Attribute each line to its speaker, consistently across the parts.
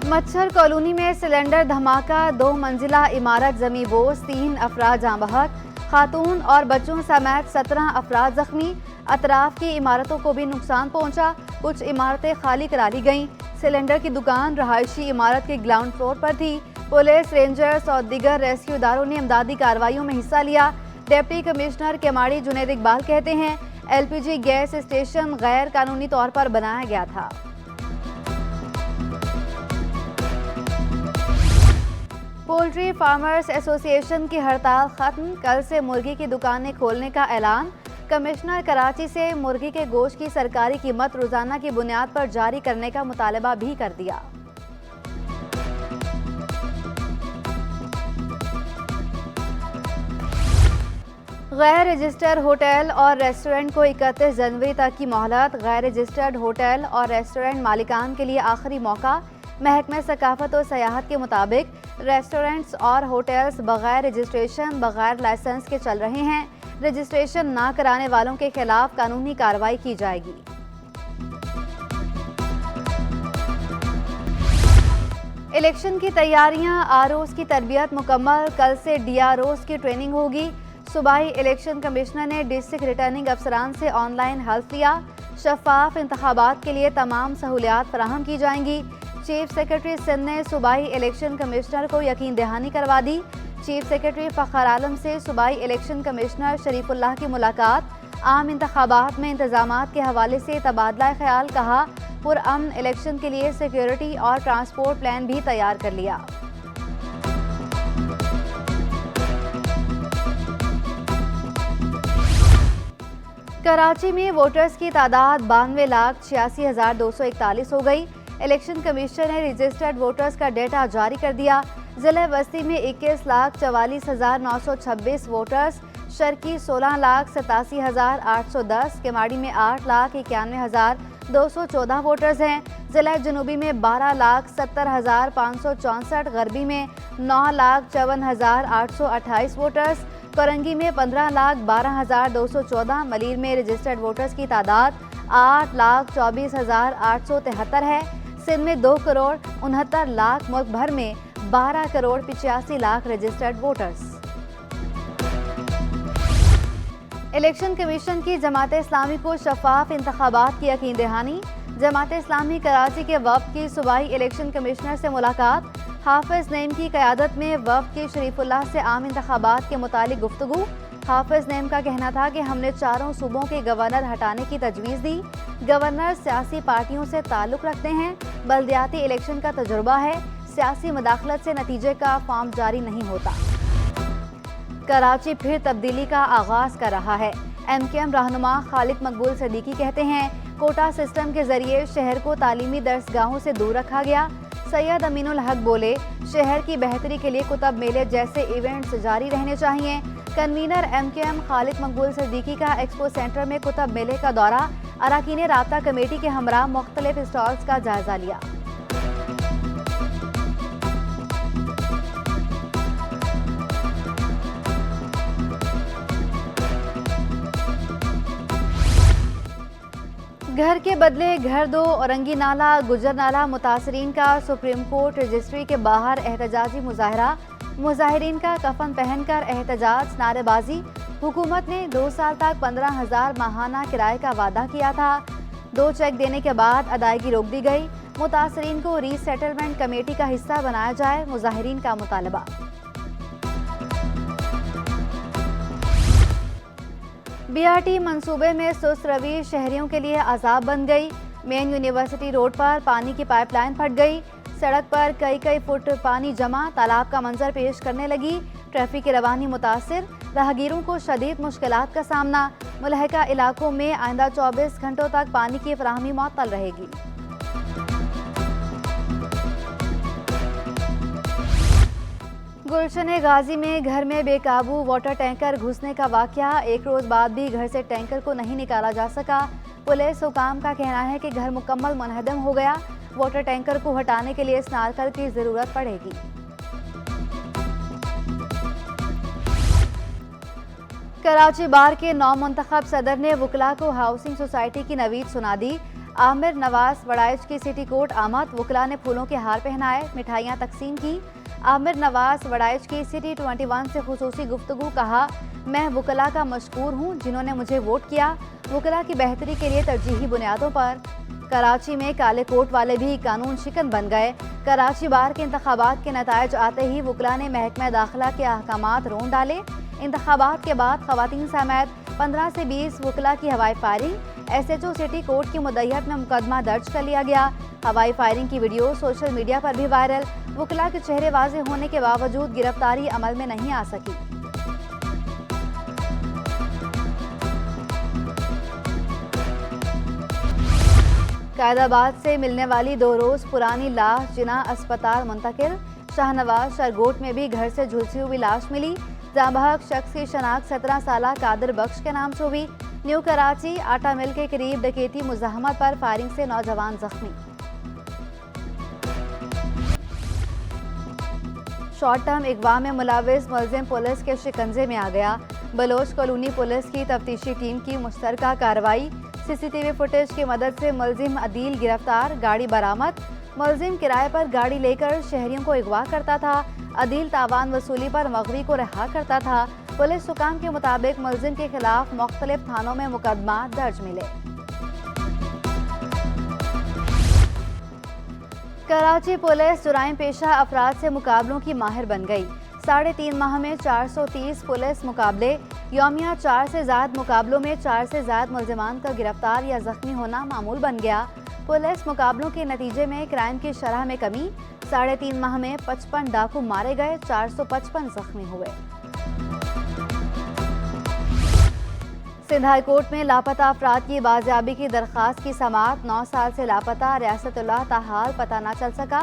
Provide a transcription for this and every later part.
Speaker 1: मच्छर कॉलोनी में सिलेंडर धमाका, 2 मंजिला इमारत जमी बोझ, 3 अफराद जाँ बहक, खातून और बच्चों समेत 17 अफराद जख्मी। अतराफ की इमारतों को भी नुकसान पहुंचा, कुछ इमारतें खाली करा ली गईं। सिलेंडर की दुकान रहायशी इमारत के ग्राउंड फ्लोर पर थी। पुलिस, रेंजर्स और दीगर रेस्क्यू इदारों ने इमदादी कार्रवाइयों में हिस्सा लिया। डिप्टी कमिश्नर केमाड़ी जुनैद इकबाल कहते हैं, LPG गैस स्टेशन गैर कानूनी तौर पर बनाया गया था। पोल्ट्री फार्मर्स एसोसिएशन की हड़ताल खत्म, कल से मुर्गी की दुकानें खोलने का ऐलान। कमिश्नर कराची से मुर्गी के गोश्त की सरकारी कीमत रोजाना की बुनियाद पर जारी करने का मुतालबा भी कर दिया। गैर रजिस्टर्ड होटल और रेस्टोरेंट को 31 जनवरी तक की मोहलत। गैर रजिस्टर्ड होटल और रेस्टोरेंट मालिकान के लिए आखिरी मौका। महकमे सकाफत और सयाहत के मुताबिक रेस्टोरेंट्स और होटल्स बगैर रजिस्ट्रेशन, बगैर लाइसेंस के चल रहे हैं। रजिस्ट्रेशन ना कराने वालों के खिलाफ कानूनी कार्रवाई की जाएगी। इलेक्शन की तैयारियां, आरओज की तरबियत मुकम्मल, कल से DROs की ट्रेनिंग होगी। सूबाई इलेक्शन कमिश्नर ने डिस्ट्रिक्ट रिटर्निंग अफसरान से ऑनलाइन हेल्प लिया। शफाफ इंतखाबात के लिए तमाम सहूलियात फराहम की जाएंगी। चीफ सेक्रेटरी सिंध ने सूबाई इलेक्शन कमिश्नर को यकीन दहानी करवा दी। चीफ सेक्रेटरी फ़खर आलम से सूबाई इलेक्शन कमिश्नर शरीफुल्लाह की मुलाकात। आम इंतखाबात में इंतजामात के हवाले से तबादला ख्याल, कहा पुरअमन इलेक्शन के लिए सिक्योरिटी और ट्रांसपोर्ट प्लान भी तैयार कर लिया। कराची में वोटर्स की तादाद 92,86,241 हो गई। इलेक्शन कमीशन ने रजिस्टर्ड वोटर्स का डेटा जारी कर दिया। जिला बस्ती में 21,44,926 वोटर्स, शर्की 16,87,810, केमाड़ी में 8,91,214 वोटर्स हैं। जिला जनूबी में 12,70,564, गरबी में 9,54,828 वोटर्स, करंगी में 15,12,214। मलीर में रजिस्टर्ड वोटर्स की तादाद 8,24,873 है। सिंध में 2,69,00,000, मुल्क भर में 12,85,00,000 रजिस्टर्ड वोटर्स। इलेक्शन कमीशन की जमात इस्लामी को शफाफ इंतखाबात की यकीन दहानी। जमात इस्लामी कराची के वफ्द की सूबाई इलेक्शन कमिश्नर से मुलाकात। हाफिज नईम की क़यादत में वफ्द की शरीफुल्लाह से आम इंतखाबात के मुतालिक गुफ्तगू। हाफिज नईम का कहना था कि हमने चारों सूबों के गवर्नर हटाने की तजवीज़ दी। गवर्नर सियासी पार्टियों से ताल्लुक़ रखते हैं, बल्दियाती इलेक्शन का तजुर्बा है, सियासी मदाखलत से नतीजे का फॉर्म जारी नहीं होता। कराची फिर तब्दीली का आगाज़ कर रहा है। MKM रहनुमा खालिद मकबूल सदीकी कहते हैं, कोटा सिस्टम के जरिए शहर को तालीमी दरसगाहों से दूर रखा गया। सैयद अमीनुल हक बोले, शहर की बेहतरी के लिए कुतब मेले जैसे इवेंट्स जारी रहने चाहिए। कन्वीनर MKM खालिद मकबूल सदीकी का एक्सपो सेंटर में कुतब मेले का दौरा। अरकान राब्ता कमेटी के हमरा मुख्तलिफ स्टॉल्स का जायजा लिया। घर के बदले घर दो, औरंगी नाला गुजर नाला मुतासरीन का सुप्रीम कोर्ट रजिस्ट्री के बाहर एहतजाजी मुजाहरा। मुजाहिरीन का कफन पहनकर एहतजाज, नारेबाजी। हुकूमत ने 2 साल तक 15,000 माहाना किराए का वादा किया था। 2 चेक देने के बाद अदायगी रोक दी गई। मुतासरीन को रीसेटलमेंट कमेटी का हिस्सा बनाया जाए, मुजाहिरीन का मुतालबा। BRT मंसूबे में सुस्त रवि शहरियों के लिए अजाब बन गई। मेन यूनिवर्सिटी रोड पर पानी की पाइपलाइन फट गई। सड़क पर कई फुट पानी जमा, तालाब का मंजर पेश करने लगी। ट्रैफिक की रवानी मुतासिर, राहगीरों को शदीद मुश्किलात का सामना। मुलहका इलाकों में आइंदा 24 घंटों तक पानी की फराहमी मुअत्तल रहेगी। गुलशन गाजी में घर में बेकाबू वाटर टैंकर घुसने का वाकया। 1 रोज बाद भी घर से टैंकर को नहीं निकाला जा सका। पुलिस हुकाम का कहना है कि घर मुकम्मल मुनहदम हो गया। वाटर टैंकर को हटाने के लिए स्नारकर की जरूरत पड़ेगी। कराची बार के नौ मुंतखब सदर ने वकला को हाउसिंग सोसाइटी की नवीद सुना दी। आमिर नवाज वड़ाइच की सिटी कोर्ट आमद, वकला ने फूलों के हार पहनाए, मिठाइयाँ तकसीम की। आमिर नवाज वड़ाइच की सिटी 21 से खुसूसी गुफ्तगू, कहा मैं वकला का मशकूर हूँ जिन्होंने मुझे वोट किया, वकला की बेहतरी के लिए तरजीही बुनियादों पर। कराची में काले कोट वाले भी कानून शिकन बन गए। कराची बार के इंतखाबात के नतायज आते ही वकला ने महकमा दाखिला के अहकामात रोन डाले। इंतखाबात के बाद खवातीन समेत 15 से 20 वकला की हवाई फायरिंग। SHO सिटी कोर्ट की मुद्दत में मुकदमा दर्ज कर लिया गया। हवाई फायरिंग की वीडियो सोशल मीडिया पर भी वायरल। वकला के चेहरे वाजे होने के बावजूद गिरफ्तारी अमल में नहीं आ सकी। कैदाबाद से मिलने वाली 2 रोज पुरानी लाश जिना अस्पताल मुंतकिल। शाहनवाज शरगोट में भी घर से झुलसी हुई लाश मिली। जांबहक शख्स की शनाख्त 17 साला कादिर बख्श के नाम से हुई। न्यू कराची आटा मिल के करीब डकैती मुज़ाहमत पर फायरिंग से नौजवान जख्मी। शॉर्ट टर्म अगवा में मुलविस मुलजिम पुलिस के शिकंजे में आ गया। बलोच कॉलोनी पुलिस की तफ्तीशी टीम की मुश्तरका कार्रवाई। CCTV फुटेज की मदद से मुलजिम अदील गिरफ्तार, गाड़ी बरामद। मुलजिम किराए पर गाड़ी लेकर शहरियों को अगवा करता था। अदील तावान वसूली पर मगवी को रिहा करता था। पुलिस हुकाम के मुताबिक मुलजिम के खिलाफ मुख्तलिफ थानों में मुकदमा दर्ज मिले। कराची पुलिस जुराइम पेशा अफराद से मुकाबलों की माहिर बन गई। 3.5 माह में 430 पुलिस मुकाबले। यौमिया 4 से ज़्यादा मुकाबलों में 4 से ज़्यादा मुलजिमान का गिरफ्तार या जख्मी होना मामूल बन गया। पुलिस मुकाबलों के नतीजे में क्राइम की शरह में कमी। 3.5 माह में 55 डाकू मारे गए, 455 जख्मी हुए। सिंध हाई कोर्ट में लापता अफराद की बाजियाबी की दरख्वास्त की समाअत। 9 साल से लापता रियासतुल्लाह ताहाल पता न चल सका।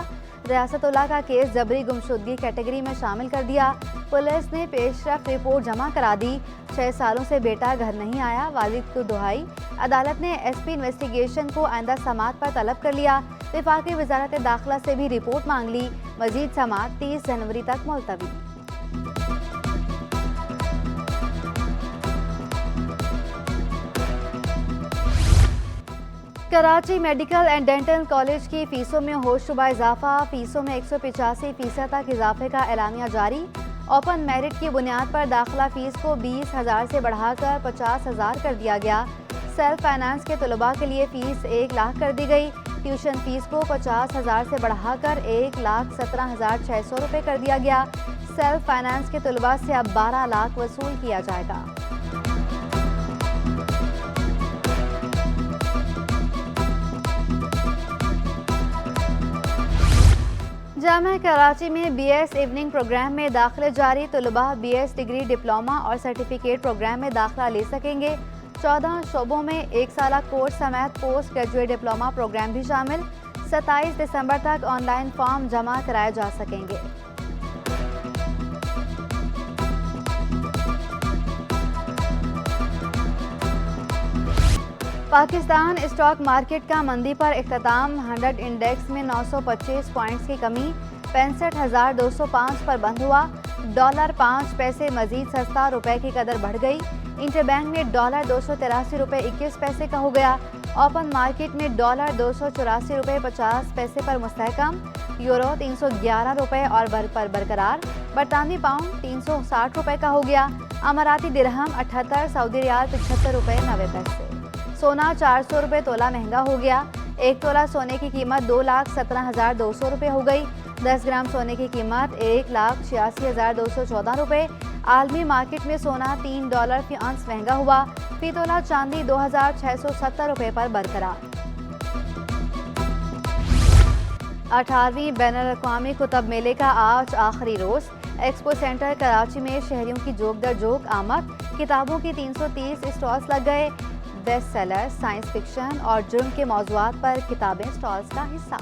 Speaker 1: रियासतुल्लाह का केस जबरी गुमशुदगी कैटेगरी में शामिल कर दिया। पुलिस ने पेशरफ रिपोर्ट जमा करा दी। 6 सालों से बेटा घर नहीं आया, वालिद को दुहाई। अदालत ने SP इन्वेस्टिगेशन को आइंदा समाअत पर तलब कर लिया। वफाकी वजारत दाखिला से भी रिपोर्ट मांग ली। मजीद समाअत 30 जनवरी तक मुलतवी। Karachi medical and dental college की फीसों में होशरुबा इजाफा। फीसों में 185% तक इजाफे का एलानिया जारी। ओपन मेरिट की बुनियाद पर दाखिला फीस को 20,000 से बढ़ाकर 50,000 कर दिया गया। सेल्फ फाइनेंस के तलबा के लिए फीस 1 लाख कर दी गई। ट्यूशन फीस को 50,000 से बढ़ाकर 1,17,600 रुपये कर दिया गया। सेल्फ फाइनेंस के तलबा से अब 12 लाख वसूल किया जाएगा। जामिया कराची में BS इवनिंग प्रोग्राम में दाखिले जारी। तलबा BS डिग्री, डिप्लोमा और सर्टिफिकेट प्रोग्राम में दाखिला ले सकेंगे। 14 शोबों में 1 साला कोर्स समेत पोस्ट ग्रेजुएट डिप्लोमा प्रोग्राम भी शामिल। 27 दिसंबर तक ऑनलाइन फॉर्म जमा कराए जा सकेंगे। पाकिस्तान स्टॉक मार्केट का मंदी पर इख्तिताम। 100 इंडेक्स में 925 पॉइंट्स की कमी 65,205 पर बंद हुआ। डॉलर 5 पैसे मजीद सस्ता, रुपए की कदर बढ़ गई। इंटरबैंक में डॉलर 283 रुपये 21 पैसे का हो गया। ओपन मार्केट में डॉलर 284 रुपये 50 पैसे पर मुस्तहकम। यूरो 311 रुपये और पर बरकरार। बरतानवी पाउंड 360 रुपये का हो गया। अमाराती दिरहम 78, सऊदी रियाल 75 रुपये 90 पैसे। सोना 400 रुपये तोला महंगा हो गया। 1 तोला सोने की कीमत 2,17,200 रुपये हो गई। 10 ग्राम सोने की कीमत 1,86,214 रुपये। आलमी मार्केट में सोना $3 फी औंस महंगा हुआ। फी तोला चांदी 2,670 रुपये पर बरकरार। 18वीं बैनुल-अक़वामी कुतुब मेले का आज आखिरी रोज। एक्सपो सेंटर कराची में शहरियों की जोक दर जोक आमद। किताबों की 330 स्टॉल्स लग गए। बेस्ट सेलर, साइंस फिक्शन और जुर्म के मौज़ूआत पर किताबें स्टॉल्स का हिस्सा।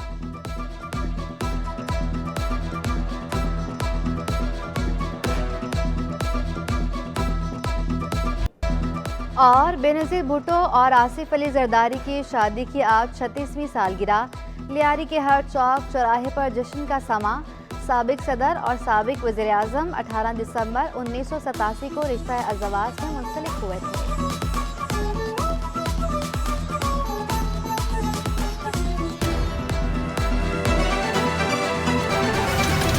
Speaker 1: और बेनज़ीर भुट्टो और आसिफ अली जरदारी की शादी की आज 36वीं सालगिरह। लियारी के हर चौक चौराहे पर जश्न का समा। साबिक सदर और साबिक वज़ीर आज़म 18 दिसंबर 1987 को रिश्ता अज़वाज में मुंसलिक हुए थे।